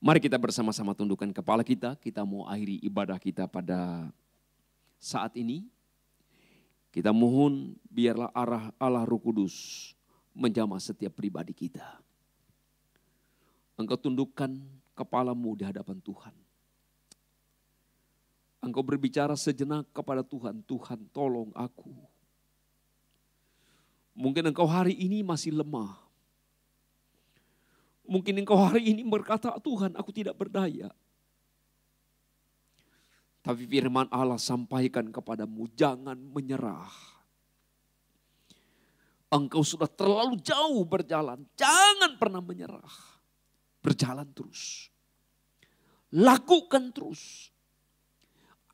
S4: Mari kita bersama-sama tundukkan kepala kita. Kita mau akhiri ibadah kita pada saat ini. Kita mohon biarlah arah Allah Roh Kudus menjamah setiap pribadi kita. Engkau tundukkan kepalamu di hadapan Tuhan. Engkau berbicara sejenak kepada Tuhan. Tuhan tolong aku. Mungkin engkau hari ini masih lemah. Mungkin engkau hari ini berkata, Tuhan aku tidak berdaya. Tapi firman Allah sampaikan kepadamu, jangan menyerah. Engkau sudah terlalu jauh berjalan, jangan pernah menyerah. Berjalan terus. Lakukan terus.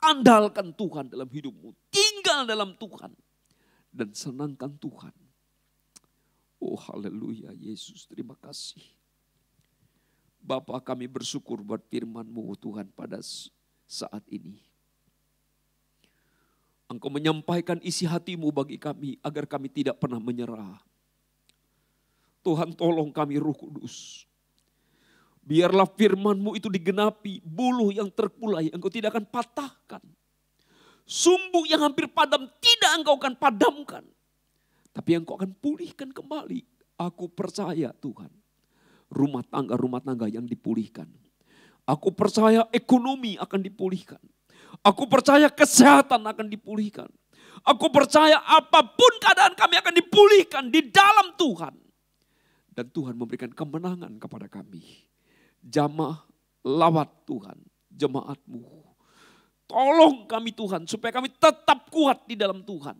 S4: Andalkan Tuhan dalam hidupmu. Tinggal dalam Tuhan. Dan senangkan Tuhan. Oh haleluya Yesus, terima kasih. Bapa kami bersyukur buat firman-Mu Tuhan pada saat ini. Engkau menyampaikan isi hati-Mu bagi kami agar kami tidak pernah menyerah. Tuhan tolong kami Roh Kudus. Biarlah firman-Mu itu digenapi, buluh yang terkulai Engkau tidak akan patahkan. Sumbu yang hampir padam tidak Engkau akan padamkan. Tapi Engkau akan pulihkan kembali. Aku percaya Tuhan. Rumah tangga yang dipulihkan. Aku percaya ekonomi akan dipulihkan. Aku percaya kesehatan akan dipulihkan. Aku percaya apapun keadaan kami akan dipulihkan di dalam Tuhan. Dan Tuhan memberikan kemenangan kepada kami. Jamah lawat Tuhan, jemaat-Mu. Tolong kami Tuhan supaya kami tetap kuat di dalam Tuhan.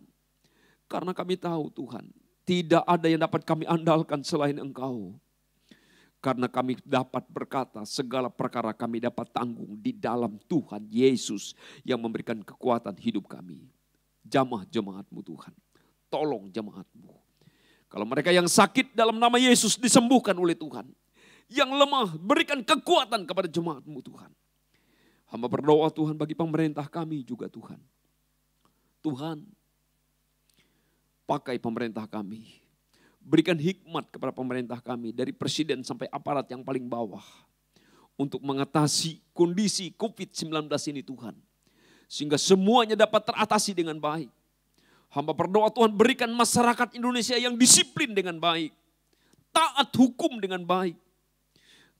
S4: Karena kami tahu Tuhan, tidak ada yang dapat kami andalkan selain Engkau. Karena kami dapat berkata segala perkara kami dapat tanggung di dalam Tuhan Yesus yang memberikan kekuatan hidup kami. jamah jemaat-Mu Tuhan. Tolong jemaat-Mu. Kalau mereka yang sakit dalam nama Yesus disembuhkan oleh Tuhan. Yang lemah berikan kekuatan kepada jemaat-Mu Tuhan. Hamba berdoa Tuhan bagi pemerintah kami juga Tuhan. Tuhan, pakai pemerintah kami. Berikan hikmat kepada pemerintah kami dari presiden sampai aparat yang paling bawah. Untuk mengatasi kondisi COVID-19 ini Tuhan. Sehingga semuanya dapat teratasi dengan baik. Hamba berdoa Tuhan berikan masyarakat Indonesia yang disiplin dengan baik. Taat hukum dengan baik.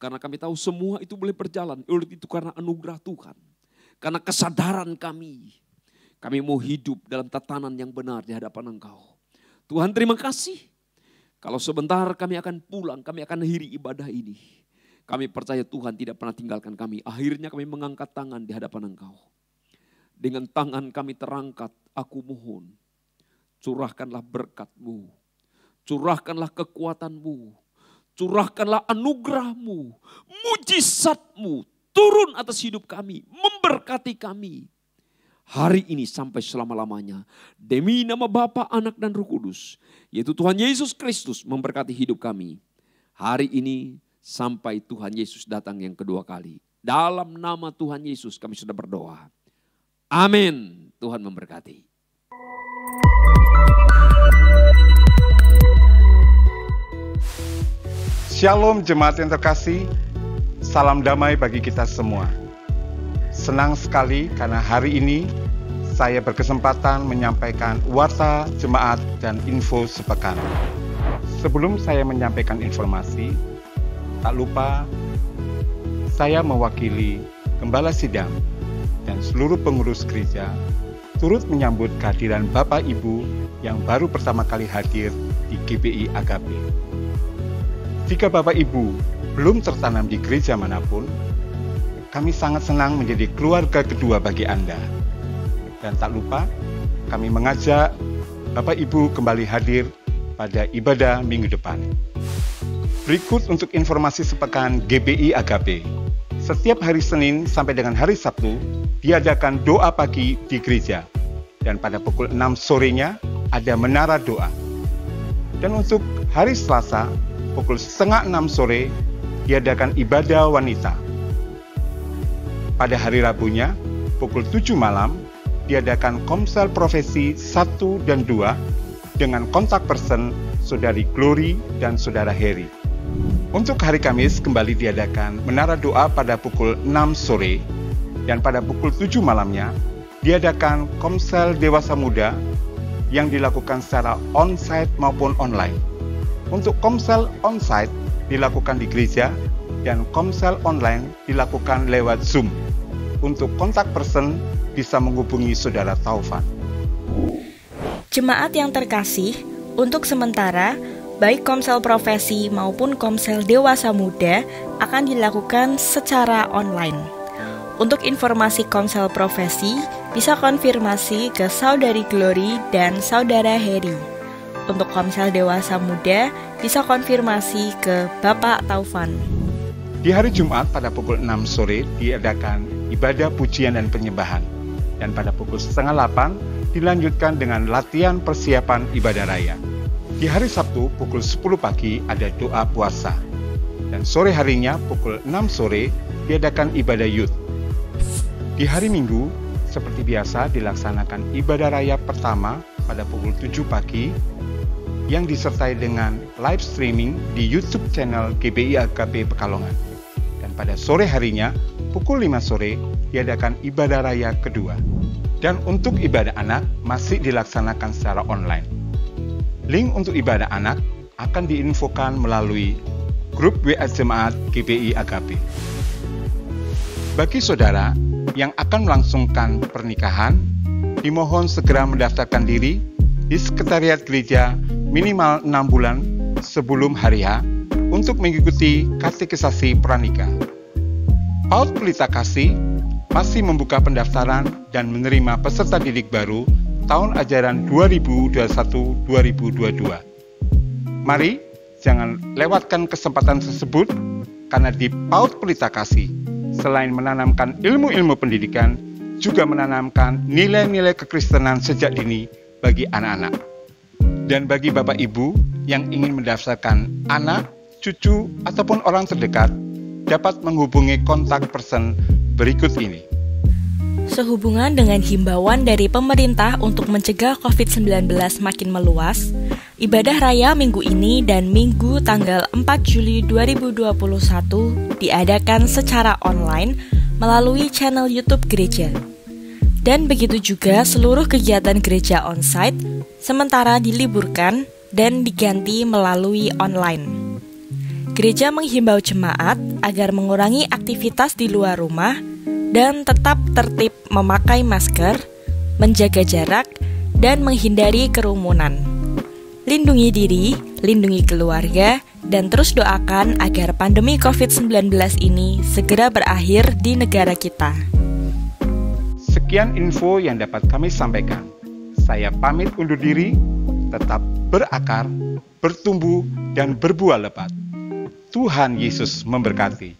S4: Karena kami tahu semua itu boleh berjalan. Itu karena anugerah Tuhan. Karena kesadaran kami. Kami mau hidup dalam tatanan yang benar di hadapan Engkau. Tuhan terima kasih. Kalau sebentar kami akan pulang, kami akan akhiri ibadah ini. Kami percaya Tuhan tidak pernah tinggalkan kami. Akhirnya kami mengangkat tangan di hadapan Engkau. Dengan tangan kami terangkat, aku mohon. Curahkanlah berkat-Mu, curahkanlah kekuatan-Mu, curahkanlah anugerah-Mu, mujizat-Mu turun atas hidup kami, memberkati kami. Hari ini sampai selama-lamanya, demi nama Bapa, Anak dan Roh Kudus, yaitu Tuhan Yesus Kristus memberkati hidup kami. Hari ini sampai Tuhan Yesus datang yang kedua kali. Dalam nama Tuhan Yesus kami sudah berdoa. Amin. Tuhan memberkati.
S5: Shalom jemaat yang terkasih, salam damai bagi kita semua. Senang sekali karena hari ini saya berkesempatan menyampaikan warta jemaat dan info sepekan. Sebelum saya menyampaikan informasi, tak lupa saya mewakili Gembala Sidang dan seluruh pengurus gereja turut menyambut kehadiran Bapak Ibu yang baru pertama kali hadir di GBI Agape. Jika Bapak Ibu belum tertanam di gereja manapun, kami sangat senang menjadi keluarga kedua bagi Anda. Dan tak lupa, kami mengajak Bapak Ibu kembali hadir pada ibadah minggu depan. Berikut untuk informasi sepekan GBI Agape. Setiap hari Senin sampai dengan hari Sabtu, diadakan doa pagi di gereja. Dan pada pukul 6 sorenya, ada menara doa. Dan untuk hari Selasa, pukul 5:30 sore, diadakan ibadah wanita. Pada hari Rabunya, pukul 7 malam, diadakan komsel profesi 1 dan 2 dengan kontak person Saudari Glory dan Saudara Heri. Untuk hari Kamis kembali diadakan menara doa pada pukul 6 sore dan pada pukul 7 malamnya diadakan komsel dewasa muda yang dilakukan secara on-site maupun online. Untuk komsel on-site dilakukan di gereja dan komsel online dilakukan lewat Zoom. Untuk kontak person bisa menghubungi Saudara Taufan.
S1: Jemaat yang terkasih, untuk sementara, baik komsel profesi maupun komsel dewasa muda akan dilakukan secara online. Untuk informasi komsel profesi, bisa konfirmasi ke Saudari Glory dan Saudara Heri. Untuk komsel dewasa muda, bisa konfirmasi ke Bapak Taufan.
S5: Di hari Jumat pada pukul 6 sore diadakan ibadah pujian dan penyembahan. Dan pada pukul 7:30 dilanjutkan dengan latihan persiapan ibadah raya. Di hari Sabtu pukul 10 pagi ada doa puasa. Dan sore harinya pukul 6 sore diadakan ibadah youth. Di hari Minggu seperti biasa dilaksanakan ibadah raya pertama pada pukul 7 pagi yang disertai dengan live streaming di YouTube channel GBI Agape Pekalongan. Dan pada sore harinya pukul 5 sore diadakan ibadah raya kedua. Dan untuk ibadah anak masih dilaksanakan secara online. Link untuk ibadah anak akan diinfokan melalui grup WA Jemaat GBI Agape. Bagi saudara yang akan melangsungkan pernikahan, dimohon segera mendaftarkan diri di Sekretariat Gereja minimal 6 bulan sebelum hari H untuk mengikuti katekisasi pranikah. PAUD Pelita Kasih masih membuka pendaftaran dan menerima peserta didik baru tahun ajaran 2021-2022. Mari jangan lewatkan kesempatan tersebut karena di PAUD Pelita Kasih selain menanamkan ilmu-ilmu pendidikan, juga menanamkan nilai-nilai kekristenan sejak dini bagi anak-anak. Dan bagi Bapak Ibu yang ingin mendaftarkan anak, cucu, ataupun orang terdekat, dapat menghubungi kontak person berikut ini.
S1: Sehubungan dengan himbauan dari pemerintah untuk mencegah COVID-19 makin meluas, ibadah raya minggu ini dan minggu tanggal 4 Juli 2021 diadakan secara online melalui channel YouTube gereja. Dan begitu juga seluruh kegiatan gereja onsite sementara diliburkan dan diganti melalui online. Gereja menghimbau jemaat agar mengurangi aktivitas di luar rumah dan tetap tertib memakai masker, menjaga jarak, dan menghindari kerumunan. Lindungi diri, lindungi keluarga, dan terus doakan agar pandemi COVID-19 ini segera berakhir di negara kita.
S5: Sekian info yang dapat kami sampaikan. Saya pamit undur diri, tetap berakar, bertumbuh, dan berbuah lebat. Tuhan Yesus memberkati.